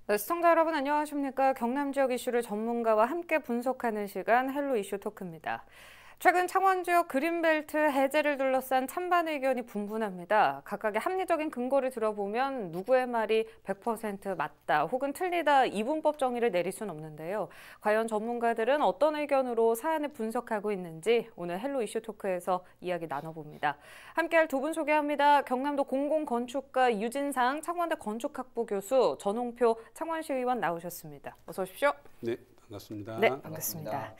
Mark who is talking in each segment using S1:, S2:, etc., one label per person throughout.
S1: 네, 시청자 여러분 안녕하십니까? 경남 지역 이슈를 전문가와 함께 분석하는 시간 헬로 이슈 토크입니다. 최근 창원 지역 그린벨트 해제를 둘러싼 찬반 의견이 분분합니다. 각각의 합리적인 근거를 들어보면 누구의 말이 100% 맞다 혹은 틀리다 이분법 정의를 내릴 수는 없는데요. 과연 전문가들은 어떤 의견으로 사안을 분석하고 있는지 오늘 헬로 이슈 토크에서 이야기 나눠봅니다. 함께할 두 분 소개합니다. 경남도 공공건축가 유진상 창원대 건축학부 교수, 전홍표 창원시의원 나오셨습니다. 어서 오십시오.
S2: 네, 반갑습니다.
S1: 네, 반갑습니다.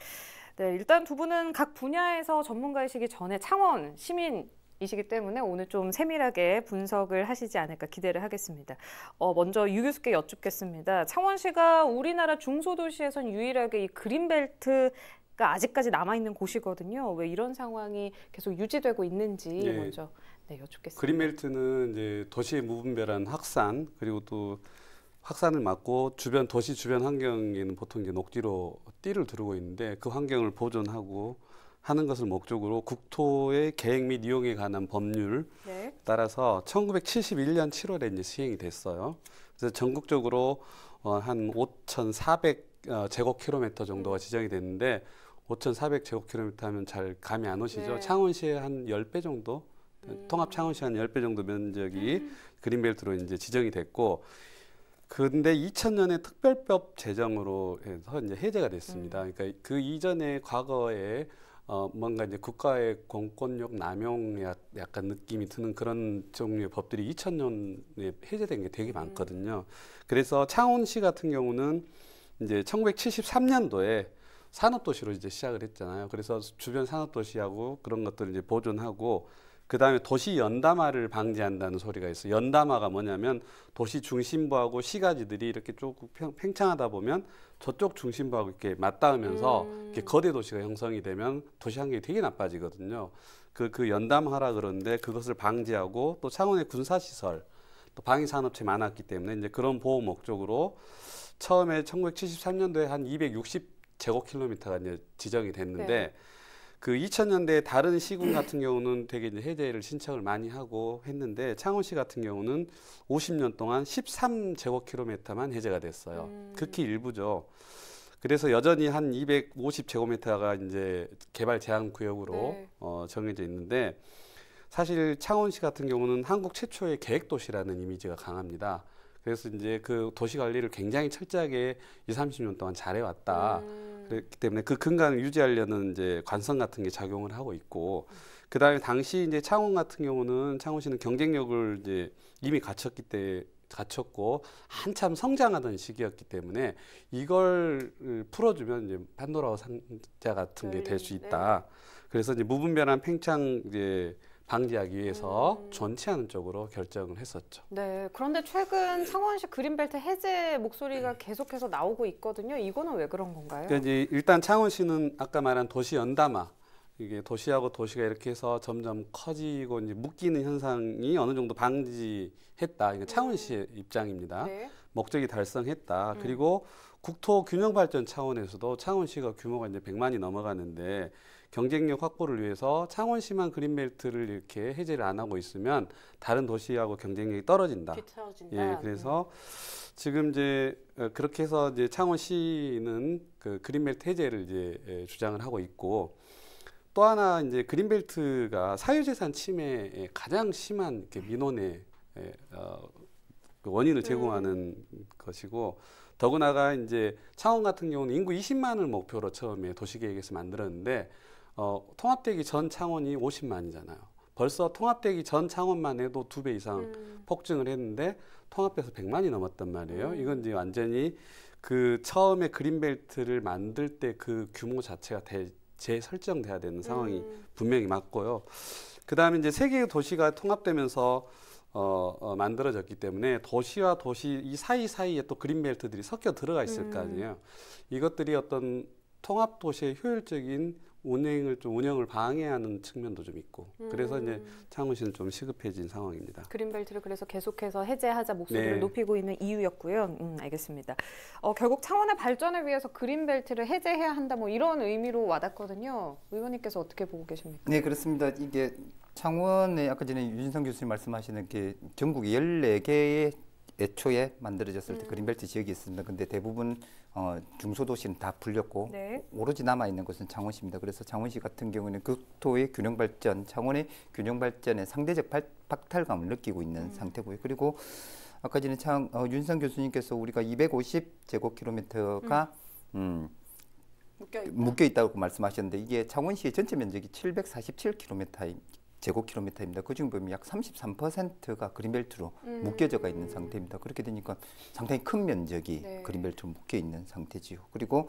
S1: 네, 일단 두 분은 각 분야에서 전문가이시기 전에 창원 시민이시기 때문에 오늘 좀 세밀하게 분석을 하시지 않을까 기대를 하겠습니다. 먼저 유 교수께 여쭙겠습니다. 창원시가 우리나라 중소도시에선 유일하게 이 그린벨트가 아직까지 남아있는 곳이거든요. 왜 이런 상황이 계속 유지되고 있는지 먼저 여쭙겠습니다.
S2: 그린벨트는 이제 도시의 무분별한 확산 그리고 또 확산을 막고 도시 주변 환경에는 보통 이제 녹지로 띠를 두르고 있는데 그 환경을 보존하고 하는 것을 목적으로 국토의 계획 및 이용에 관한 법률 따라서 1971년 7월에 이제 시행이 됐어요. 그래서 전국적으로 한 5,400 제곱킬로미터 정도가 지정이 됐는데 5,400 제곱킬로미터 하면 잘 감이 안 오시죠? 창원시의 한 10배 정도, 통합 창원시 한 10배 정도 면적이 그린벨트로 이제 지정이 됐고 근데 2000년에 특별법 제정으로 해서 이제 해제가 됐습니다. 그러니까 그 이전에 과거에 뭔가 이제 국가의 공권력 남용 약간 느낌이 드는 그런 종류의 법들이 2000년에 해제된 게 되게 많거든요. 그래서 창원시 같은 경우는 이제 1973년도에 산업도시로 이제 시작을 했잖아요. 그래서 주변 산업도시하고 그런 것들을 이제 보존하고 그 다음에 도시 연담화를 방지한다는 소리가 있어요. 연담화가 뭐냐면 도시 중심부하고 시가지들이 이렇게 조금 팽창하다 보면 저쪽 중심부하고 이렇게 맞닿으면서 이렇게 거대 도시가 형성이 되면 도시 환경이 되게 나빠지거든요. 그 연담화라 그러는데 그것을 방지하고 또 창원의 군사시설, 또 방위산업체 많았기 때문에 이제 그런 보호 목적으로 처음에 1973년도에 한 260 제곱킬로미터가 이제 지정이 됐는데 그 2000년대 다른 시군 같은 경우는 되게 이제 해제를 신청을 많이 하고 했는데 창원시 같은 경우는 50년 동안 13제곱킬로미터만 해제가 됐어요. 극히 일부죠. 그래서 여전히 한 250제곱미터가 이제 개발 제한 구역으로 정해져 있는데 사실 창원시 같은 경우는 한국 최초의 계획도시라는 이미지가 강합니다. 그래서 이제 그 도시 관리를 굉장히 철저하게 20, 30년 동안 잘해왔다. 그렇기 때문에 그 근간을 유지하려는 이제 관성 같은 게 작용을 하고 있고, 그 다음에 당시 이제 창원 같은 경우는 창원시는 경쟁력을 이제 이미 갖췄고 한참 성장하던 시기였기 때문에 이걸 풀어주면 이제 판도라의 상자 같은 게 될 수 있다. 그래서 이제 무분별한 팽창 이제 방지하기 위해서 존치하는 쪽으로 결정을 했었죠.
S1: 네, 그런데 최근 창원시 그린벨트 해제 목소리가 계속해서 나오고 있거든요. 이거는 왜 그런 건가요?
S2: 그러니까 이제 일단 창원시는 아까 말한 도시 연담화, 이게 도시하고 도시가 이렇게 해서 점점 커지고 이제 묶이는 현상이 어느 정도 방지했다. 이거 창원시의 입장입니다. 목적이 달성했다. 그리고 국토 균형 발전 차원에서도 창원시가 규모가 이제 100만이 넘어가는데 경쟁력 확보를 위해서 창원시만 그린벨트를 이렇게 해제를 안 하고 있으면 다른 도시하고 경쟁력이 떨어진다.
S1: 뒤처진다.
S2: 그래서 지금 이제 그렇게 해서 이제 창원시는 그 그린벨트 해제를 이제 주장을 하고 있고 또 하나 이제 그린벨트가 사유재산 침해에 가장 심한 이렇게 민원의 그 원인을 제공하는 것이고 더구나가 이제 창원 같은 경우는 인구 20만을 목표로 처음에 도시계획에서 만들었는데 통합되기 전 창원이 50만이잖아요. 벌써 통합되기 전 창원만 해도 2배 이상 폭증을 했는데 통합돼서 100만이 넘었단 말이에요. 이건 이제 완전히 그 처음에 그린벨트를 만들 때 그 규모 자체가 재설정돼야 되는 상황이 분명히 맞고요. 그 다음에 이제 세 개의 도시가 통합되면서 만들어졌기 때문에 도시와 도시 이 사이사이에 또 그린벨트들이 섞여 들어가 있을 거 아니에요. 이것들이 어떤 통합도시의 효율적인 운영을 방해하는 측면도 좀 있고 그래서 이제 창원시는 좀 시급해진 상황입니다.
S1: 그린벨트를 그래서 계속해서 해제하자 목소리를 높이고 있는 이유였고요. 알겠습니다. 결국 창원의 발전을 위해서 그린벨트를 해제해야 한다 뭐 이런 의미로 와닿거든요. 의원님께서 어떻게 보고 계십니까?
S3: 네, 그렇습니다. 이게 창원에 아까 전에 유진성 교수님 말씀하시는 게 전국 14개의 애초에 만들어졌을 때 그린벨트 지역이 있습니다. 근데 대부분 중소도시는 다 풀렸고
S1: 네.
S3: 오로지 남아있는 곳은 창원시입니다. 그래서 창원시 같은 경우는 국토의 균형 발전, 창원의 균형 발전에 상대적 박탈감을 느끼고 있는 상태고요. 그리고 아까 전에 윤상 교수님께서 우리가 250제곱킬로미터가 묶여 있다고 말씀하셨는데 이게 창원시의 전체 면적이 747제곱킬로미터입니다. 그중 보면 약 33%가 그린벨트로 묶여져 있는 상태입니다. 그렇게 되니까 상당히 큰 면적이
S1: 네.
S3: 그린벨트로 묶여 있는 상태지요. 그리고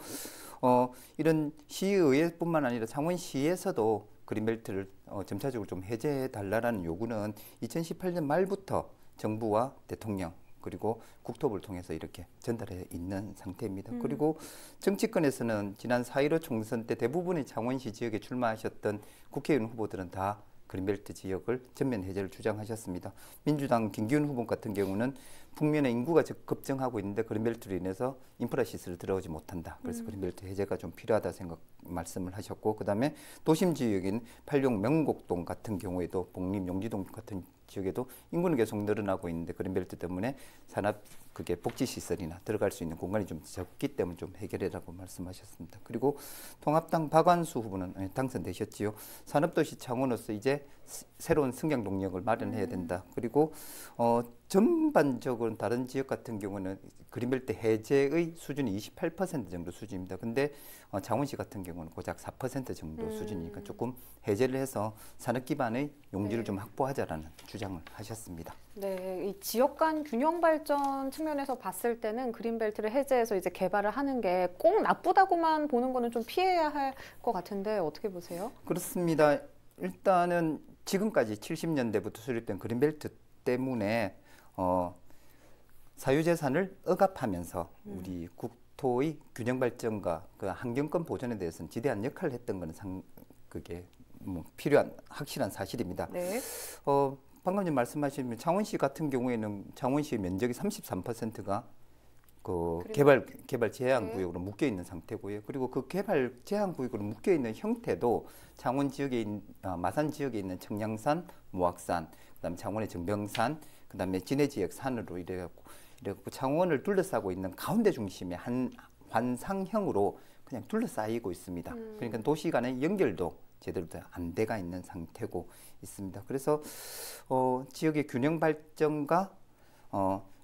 S3: 이런 시의회뿐만 아니라 창원시에서도 그린벨트를 점차적으로 좀 해제해 달라라는 요구는 2018년 말부터 정부와 대통령 그리고 국토부를 통해서 이렇게 전달해 있는 상태입니다. 그리고 정치권에서는 지난 4.15 총선 때 대부분의 창원시 지역에 출마하셨던 국회의원 후보들은 다 그린벨트 지역을 전면 해제를 주장하셨습니다. 민주당 김기훈 후보 같은 경우는 북면의 인구가 급증하고 있는데 그린벨트로 인해서 인프라 시설을 들어오지 못한다. 그래서 그린벨트 해제가 좀 필요하다 말씀을 하셨고, 그다음에 도심 지역인 팔룡 명곡동 같은 경우에도 복림 용지동 같은 지역에도 인구는 계속 늘어나고 있는데 그린벨트 때문에 산업 그게 복지 시설이나 들어갈 수 있는 공간이 좀 적기 때문에 좀 해결해라고 말씀하셨습니다. 그리고 통합당 박완수 후보는 당선되셨지요. 산업도시 창원으로서 이제 새로운 성장 동력을 마련해야 된다. 그리고 전반적으로 다른 지역 같은 경우는 그린벨트 해제의 수준이 28% 정도 수준입니다. 근데 창원시 같은 경우는 고작 4% 정도 수준이니까 조금 해제를 해서 산업 기반의 용지를 좀 확보하자라는 주장을 하셨습니다.
S1: 네, 이 지역 간 균형 발전 측면에서 봤을 때는 그린벨트를 해제해서 이제 개발을 하는 게 꼭 나쁘다고만 보는 거는 좀 피해야 할 것 같은데 어떻게 보세요?
S3: 그렇습니다. 일단은 지금까지 70년대부터 수립된 그린벨트 때문에 사유재산을 억압하면서 우리 국토의 균형 발전과 그 환경권 보존에 대해서는 지대한 역할을 했던 것은 그게 뭐 필요한 확실한 사실입니다.
S1: 네.
S3: 방금 전 말씀하신 창원시 같은 경우에는 창원시 면적이 33%가 그 개발 제한 구역으로 묶여 있는 상태고요. 그리고 그 개발 제한 구역으로 묶여 있는 형태도 창원 지역에 마산 지역에 있는 청량산, 모악산, 그다음에 창원의 정병산, 그다음에 진해 지역 산으로 이래갖고 창원을 둘러싸고 있는 가운데 중심의 한 환상형으로 그냥 둘러싸이고 있습니다. 그러니까 도시 간의 연결도 제대로 안 돼가 있는 상태고 있습니다. 그래서 지역의 균형 발전과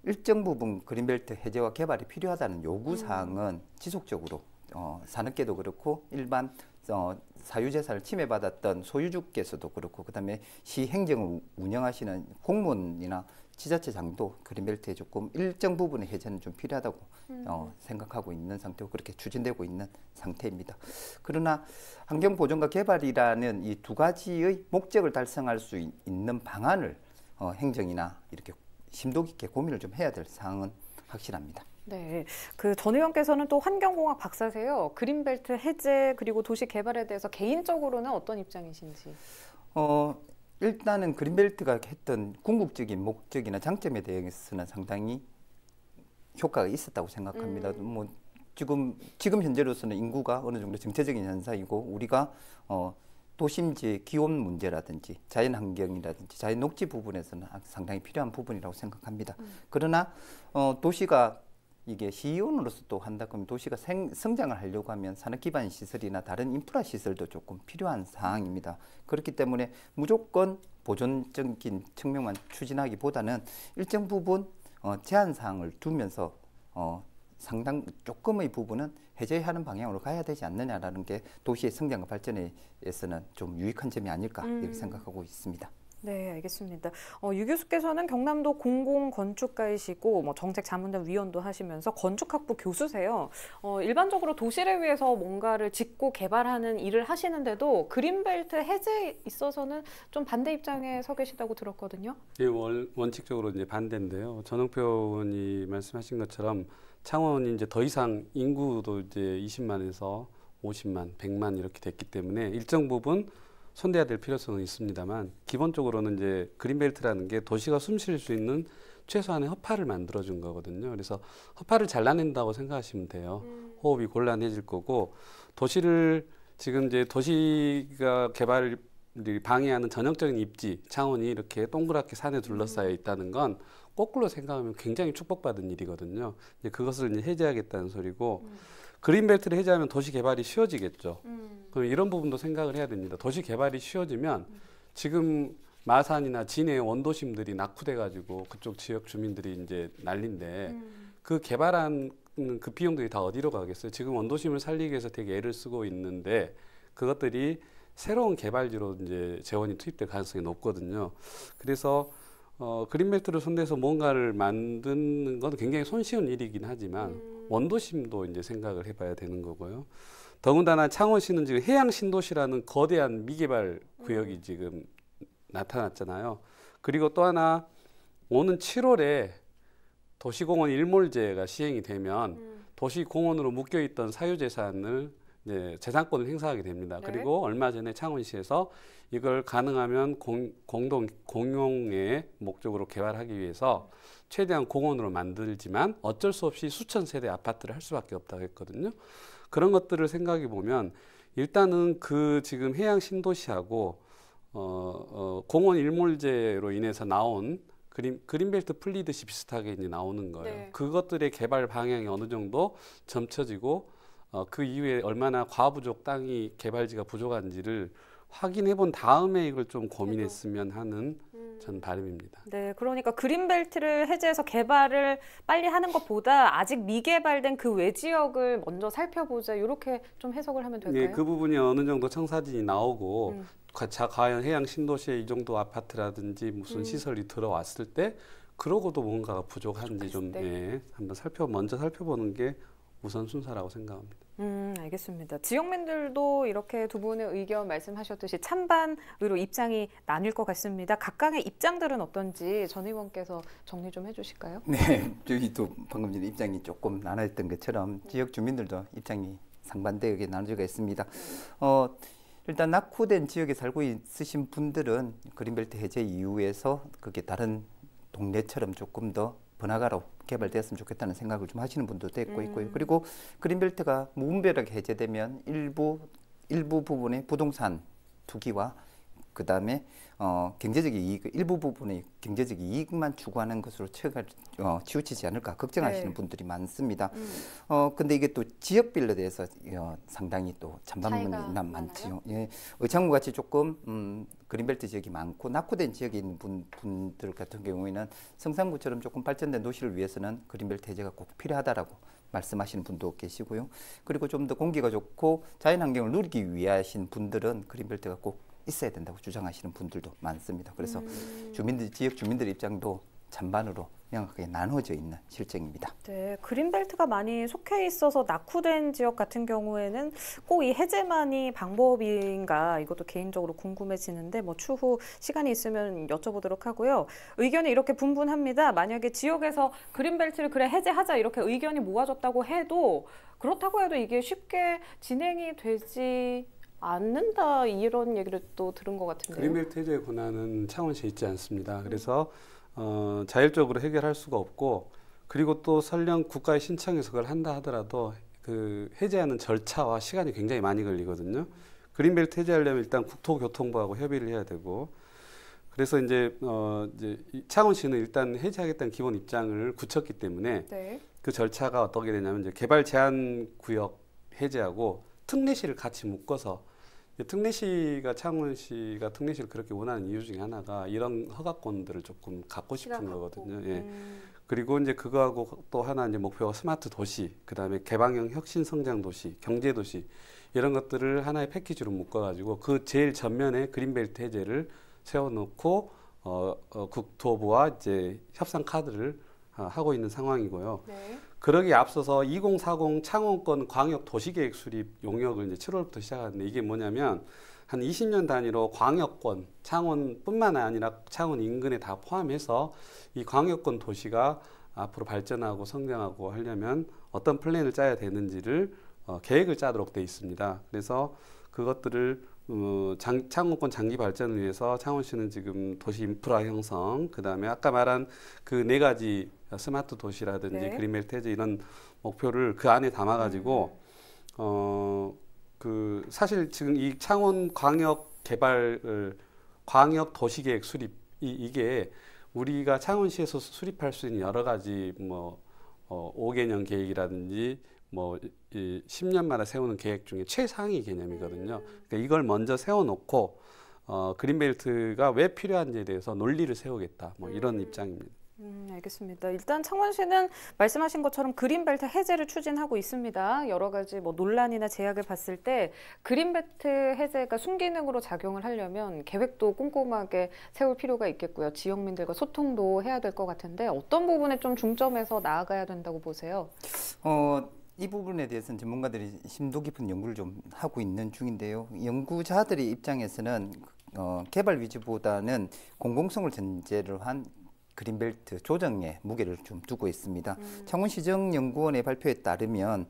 S3: 일정 부분 그린벨트 해제와 개발이 필요하다는 요구 사항은 지속적으로 산업계도 그렇고 일반 사유재산을 침해받았던 소유주께서도 그렇고 그다음에 시 행정을 운영하시는 공무원이나 지자체장도 그린벨트에 조금 일정 부분의 해제는 좀 필요하다고 생각하고 있는 상태고 그렇게 추진되고 있는 상태입니다. 그러나 환경보존과 개발이라는 이 두 가지의 목적을 달성할 수 있는 방안을 행정이나 이렇게 심도 깊게 고민을 좀 해야 될 사항은 확실합니다.
S1: 네, 그 전 의원께서는 또 환경공학 박사세요. 그린벨트 해제 그리고 도시 개발에 대해서 개인적으로는 어떤 입장이신지?
S3: 일단은 그린벨트가 했던 궁극적인 목적이나 장점에 대해서는 상당히 효과가 있었다고 생각합니다. 뭐 지금 현재로서는 인구가 어느 정도 정체적인 현상이고 우리가 도심지의 기온 문제라든지 자연환경이라든지 자연녹지 부분에서는 상당히 필요한 부분이라고 생각합니다. 그러나 도시가 이게 시의원으로서 또 한다 그러면 도시가 성장을 하려고 하면 산업 기반 시설이나 다른 인프라 시설도 조금 필요한 사항입니다. 그렇기 때문에 무조건 보존적인 측면만 추진하기보다는 일정 부분 제한 사항을 두면서 상당 조금의 부분은 해제하는 방향으로 가야 되지 않느냐라는 게 도시의 성장과 발전에서는 좀 유익한 점이 아닐까 이렇게 생각하고 있습니다.
S1: 네, 알겠습니다. 유 교수께서는 경남도 공공건축가이시고 뭐 정책자문단 위원도 하시면서 건축학부 교수세요. 일반적으로 도시를 위해서 뭔가를 짓고 개발하는 일을 하시는데도 그린벨트 해제에 있어서는 좀 반대 입장에 서 계시다고 들었거든요.
S2: 예, 원칙적으로 이제 반대인데요. 전용표 의원이 말씀하신 것처럼 창원이 이제 더 이상 인구도 이제 20만에서 50만, 100만 이렇게 됐기 때문에 일정 부분 손대야 될 필요성은 있습니다만 기본적으로는 이제 그린벨트라는 게 도시가 숨 쉴 수 있는 최소한의 허파를 만들어준 거거든요. 그래서 허파를 잘라낸다고 생각하시면 돼요. 호흡이 곤란해질 거고 도시를 지금 이제 도시가 개발을 방해하는 전형적인 입지 창원이 이렇게 동그랗게 산에 둘러싸여 있다는 건 거꾸로 생각하면 굉장히 축복받은 일이거든요. 이제 그것을 이제 해제하겠다는 소리고 그린벨트를 해제하면 도시 개발이 쉬워지겠죠. 그럼 이런 부분도 생각을 해야 됩니다. 도시 개발이 쉬워지면 지금 마산이나 진해 원도심들이 낙후돼가지고 그쪽 지역 주민들이 이제 난린데 그 개발한 그 비용들이 다 어디로 가겠어요? 지금 원도심을 살리기 위해서 되게 애를 쓰고 있는데 그것들이 새로운 개발지로 이제 재원이 투입될 가능성이 높거든요. 그래서 그린벨트를 손대서 뭔가를 만드는 건 굉장히 손쉬운 일이긴 하지만 원도심도 이제 생각을 해봐야 되는 거고요. 더군다나 창원시는 지금 해양 신도시라는 거대한 미개발 구역이 지금 나타났잖아요. 그리고 또 하나 오는 7월에 도시공원 일몰제가 시행이 되면 도시공원으로 묶여있던 사유재산을 이제 재산권을 행사하게 됩니다.
S1: 네.
S2: 그리고 얼마 전에 창원시에서 이걸 가능하면 공용의 목적으로 개발하기 위해서 최대한 공원으로 만들지만 어쩔 수 없이 수천 세대 아파트를 할 수밖에 없다고 했거든요. 그런 것들을 생각해 보면 일단은 그 지금 해양 신도시하고 공원 일몰제로 인해서 나온 그린벨트 풀리듯이 비슷하게 이제 나오는 거예요.
S1: 네.
S2: 그것들의 개발 방향이 어느 정도 점쳐지고 그 이후에 얼마나 과부족 땅이 개발지가 부족한지를 확인해 본 다음에 이걸 좀 고민했으면 하는 전 바람입니다.
S1: 네, 그러니까 그린벨트를 해제해서 개발을 빨리 하는 것보다 아직 미개발된 그 외 지역을 먼저 살펴보자 이렇게 좀 해석을 하면 될까요?
S2: 네, 그 부분이 어느 정도 청사진이 나오고 과연 해양 신도시에 이 정도 아파트라든지 무슨 시설이 들어왔을 때 그러고도 뭔가가 부족한지 좀 한번 먼저 살펴보는 게 우선 순서라고 생각합니다.
S1: 알겠습니다. 지역민들도 이렇게 두 분의 의견 말씀하셨듯이 찬반으로 입장이 나뉠 것 같습니다. 각각의 입장들은 어떤지 전 의원께서 정리 좀 해주실까요?
S3: 네, 저희도 방금 전에 입장이 조금 나눠있던 것처럼 지역 주민들도 입장이 상반되게 나눠져 있습니다. 일단 낙후된 지역에 살고 있으신 분들은 그린벨트 해제 이후에서 그게 다른 동네처럼 조금 더 번화가로 개발되었으면 좋겠다는 생각을 좀 하시는 분들도 있고요. 그리고 그린벨트가 무분별하게 해제되면 일부 부분의 부동산 투기와 그 다음에 경제적인 이익, 일부 부분의 경제적 이익만 추구하는 것으로 치우치지 않을까 걱정하시는 분들이 많습니다. 근데 이게 또 지역별로 대해서 상당히 또 찬반문이 많지요. 예, 의창구 같이 조금 그린벨트 지역이 많고 낙후된 지역에 있는 분들 같은 경우에는 성산구처럼 조금 발전된 도시를 위해서는 그린벨트 해제가 꼭 필요하다라고 말씀하시는 분도 계시고요. 그리고 좀 더 공기가 좋고 자연환경을 누리기 위하신 분들은 그린벨트가 꼭 있어야 된다고 주장하시는 분들도 많습니다. 그래서 지역 주민들 입장도 찬반으로 명확하게 나눠져 있는 실정입니다.
S1: 네, 그린벨트가 많이 속해 있어서 낙후된 지역 같은 경우에는 꼭 이 해제만이 방법인가 이것도 개인적으로 궁금해지는데 뭐 추후 시간이 있으면 여쭤보도록 하고요. 의견이 이렇게 분분합니다. 만약에 지역에서 그린벨트를 그래 해제하자 이렇게 의견이 모아졌다고 해도 그렇다고 해도 이게 쉽게 진행이 되지 않는다 이런 얘기를 또 들은 것 같은데요.
S2: 그린벨트 해제 권한은 창원시에 있지 않습니다. 그래서 자율적으로 해결할 수가 없고 그리고 또 설령 국가에 신청해서 그걸 한다 하더라도 그 해제하는 절차와 시간이 굉장히 많이 걸리거든요. 그린벨트 해제하려면 일단 국토교통부하고 협의를 해야 되고 그래서 이제 창원시는 일단 해제하겠다는 기본 입장을 굳혔기 때문에 그 절차가 어떻게 되냐면 이제 개발 제한 구역 해제하고 특례시를 같이 묶어서 특례시가 창원시가 특례시를 그렇게 원하는 이유 중에 하나가 이런 허가권들을 조금 갖고 싶은 거거든요. 예. 그리고 이제 그거하고 또 하나 이제 목표가 스마트 도시, 그다음에 개방형 혁신 성장 도시, 경제 도시 이런 것들을 하나의 패키지로 묶어가지고 그 제일 전면에 그린벨트 해제를 세워놓고 국토부와 이제 협상 카드를 하고 있는 상황이고요. 그러기에 앞서서 2040 창원권 광역 도시계획 수립 용역을 이제 7월부터 시작하는데 이게 뭐냐면 한 20년 단위로 광역권, 창원뿐만 아니라 창원 인근에 다 포함해서 이 광역권 도시가 앞으로 발전하고 성장하고 하려면 어떤 플랜을 짜야 되는지를 계획을 짜도록 돼 있습니다. 그래서 그것들을 창원권 장기 발전을 위해서 창원시는 지금 도시 인프라 형성, 그 다음에 아까 말한 그 네 가지 스마트 도시라든지 그린벨트 해제 이런 목표를 그 안에 담아가지고 그 사실 지금 이 창원 광역 개발 광역 도시계획 수립 이게 우리가 창원시에서 수립할 수 있는 여러 가지 5개년 계획이라든지 이 10년마다 세우는 계획 중에 최상위 개념이거든요. 그러니까 이걸 먼저 세워놓고 그린벨트가 왜 필요한지에 대해서 논리를 세우겠다. 이런 입장입니다.
S1: 알겠습니다. 일단 창원시는 말씀하신 것처럼 그린벨트 해제를 추진하고 있습니다. 여러 가지 논란이나 제약을 봤을 때 그린벨트 해제가 순기능으로 작용을 하려면 계획도 꼼꼼하게 세울 필요가 있겠고요. 지역민들과 소통도 해야 될 것 같은데 어떤 부분에 좀 중점해서 나아가야 된다고 보세요?
S3: 이 부분에 대해서는 전문가들이 심도 깊은 연구를 좀 하고 있는 중인데요. 연구자들의 입장에서는 개발 위주보다는 공공성을 전제로 한 그린벨트 조정에 무게를 좀 두고 있습니다. 창원시정연구원의 발표에 따르면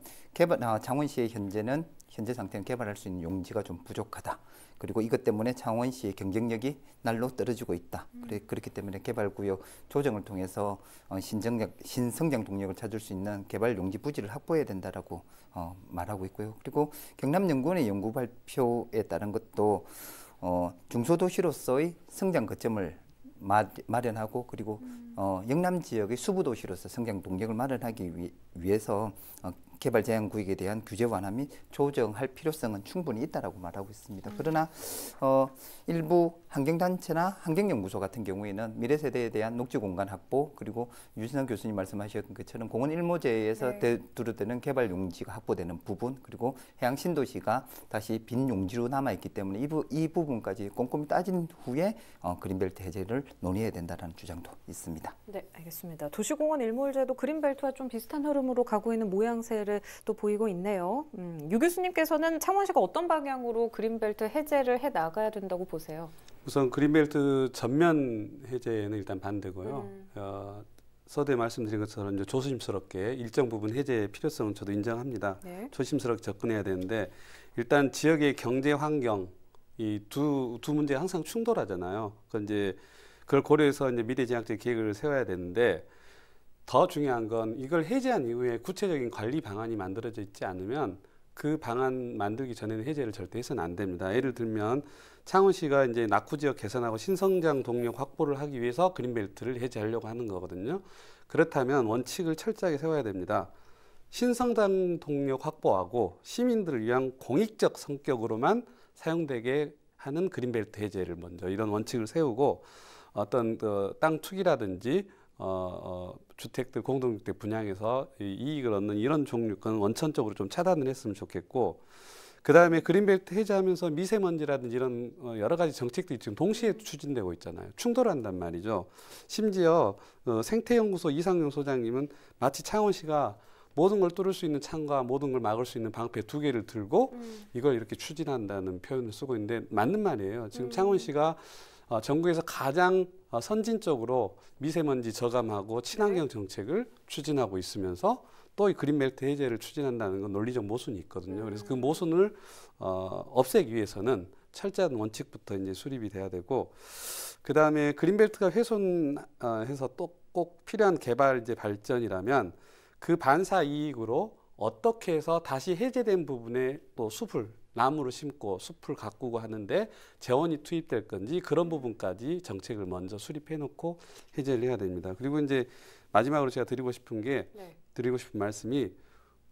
S3: 창원시의 현재 상태는 개발할 수 있는 용지가 좀 부족하다. 그리고 이것 때문에 창원시의 경쟁력이 날로 떨어지고 있다. 그렇기 때문에 개발구역 조정을 통해서 신성장 동력을 찾을 수 있는 개발 용지 부지를 확보해야 된다라고 말하고 있고요. 그리고 경남연구원의 연구 발표에 따른 것도 중소도시로서의 성장 거점을 마련하고 그리고 영남 지역의 수부 도시로서 성장 동력을 마련하기 위해서 개발 제한 구역에 대한 규제 완화 및 조정할 필요성은 충분히 있다라고 말하고 있습니다. 그러나 일부 환경단체나 환경연구소 같은 경우에는 미래 세대에 대한 녹지 공간 확보 그리고 유진성 교수님 말씀하셨던 것처럼 공원 일모제에서 두루되는 개발 용지가 확보되는 부분 그리고 해양 신도시가 다시 빈 용지로 남아 있기 때문에 이 부분까지 꼼꼼히 따진 후에 그린벨트 해제를 논의해야 된다는 주장도 있습니다.
S1: 네, 알겠습니다. 도시공원 일몰제도 그린벨트와 좀 비슷한 흐름으로 가고 있는 모양새를 또 보이고 있네요. 유 교수님께서는 창원시가 어떤 방향으로 그린벨트 해제를 해 나가야 된다고 보세요?
S2: 우선 그린벨트 전면 해제는 일단 반대고요. 서두에 말씀드린 것처럼 이제 조심스럽게 일정 부분 해제의 필요성은 저도 인정합니다. 네. 조심스럽게 접근해야 되는데 일단 지역의 경제 환경 이 두 문제가 항상 충돌하잖아요. 그걸 고려해서 이제 미래지향적 계획을 세워야 되는데 더 중요한 건 이걸 해제한 이후에 구체적인 관리 방안이 만들어져 있지 않으면 그 방안 만들기 전에는 해제를 절대 해서는 안 됩니다. 예를 들면 창원시가 이제 낙후 지역 개선하고 신성장 동력 확보를 하기 위해서 그린벨트를 해제하려고 하는 거거든요. 그렇다면 원칙을 철저하게 세워야 됩니다. 신성장 동력 확보하고 시민들을 위한 공익적 성격으로만 사용되게 하는 그린벨트 해제를 먼저 이런 원칙을 세우고 어떤 땅 투기라든지 주택들 공동주택 분양해서 이익을 얻는 이런 종류는 원천적으로 좀 차단을 했으면 좋겠고 그 다음에 그린벨트 해제하면서 미세먼지라든지 이런 여러 가지 정책들이 지금 동시에 추진되고 있잖아요. 충돌한단 말이죠. 심지어 생태연구소 이상용 소장님은 마치 창원시가 모든 걸 뚫을 수 있는 창과 모든 걸 막을 수 있는 방패 2개를 들고 이걸 이렇게 추진한다는 표현을 쓰고 있는데 맞는 말이에요. 지금 창원시가 전국에서 가장 선진적으로 미세먼지 저감하고 친환경 정책을 추진하고 있으면서 또 이 그린벨트 해제를 추진한다는 건 논리적 모순이 있거든요. 그래서 그 모순을 없애기 위해서는 철저한 원칙부터 이제 수립이 돼야 되고 그 다음에 그린벨트가 훼손해서 또 꼭 필요한 개발 이제 발전이라면 그 반사 이익으로 어떻게 해서 다시 해제된 부분에 또 나무를 심고 숲을 가꾸고 하는데 재원이 투입될 건지 그런 부분까지 정책을 먼저 수립해 놓고 해제를 해야 됩니다. 그리고 이제 마지막으로 제가 드리고 싶은 말씀이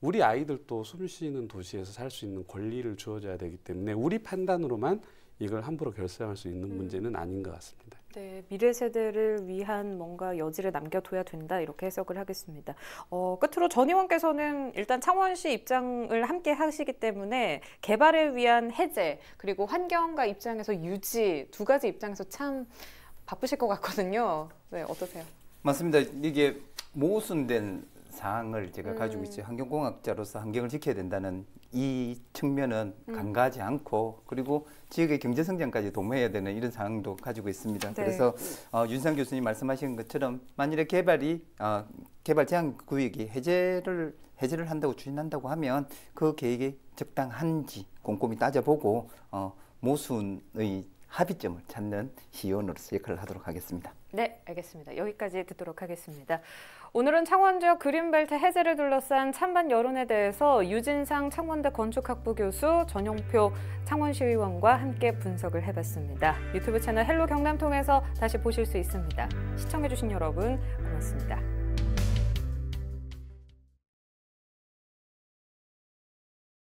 S2: 우리 아이들도 숨 쉬는 도시에서 살 수 있는 권리를 주어져야 되기 때문에 우리 판단으로만 이걸 함부로 결정할 수 있는 문제는 아닌 것 같습니다.
S1: 네, 미래 세대를 위한 뭔가 여지를 남겨둬야 된다 이렇게 해석을 하겠습니다. 끝으로 전 의원께서는 일단 창원시 입장을 함께 하시기 때문에 개발을 위한 해제 그리고 환경과 입장에서 유지 두 가지 입장에서 참 바쁘실 것 같거든요. 네, 어떠세요?
S3: 맞습니다. 이게 모순된 사항을 제가 가지고 있어요. 환경공학자로서 환경을 지켜야 된다는 이 측면은 간과하지 않고 그리고 지역의 경제성장까지 도모해야 되는 이런 상황도 가지고 있습니다. 네. 그래서 윤상 교수님 말씀하신 것처럼 만일에 개발 제한 구역이 해제를 한다고 추진한다고 하면 그 계획이 적당한지 꼼꼼히 따져보고 모순의 합의점을 찾는 시의원으로서 역할을 하도록 하겠습니다.
S1: 네, 알겠습니다. 여기까지 듣도록 하겠습니다. 오늘은 창원 지역 그린벨트 해제를 둘러싼 찬반 여론에 대해서 유진상 창원대 건축학부 교수, 전용표 창원시의원과 함께 분석을 해봤습니다. 유튜브 채널 헬로 경남 통해서 다시 보실 수 있습니다. 시청해주신 여러분 고맙습니다.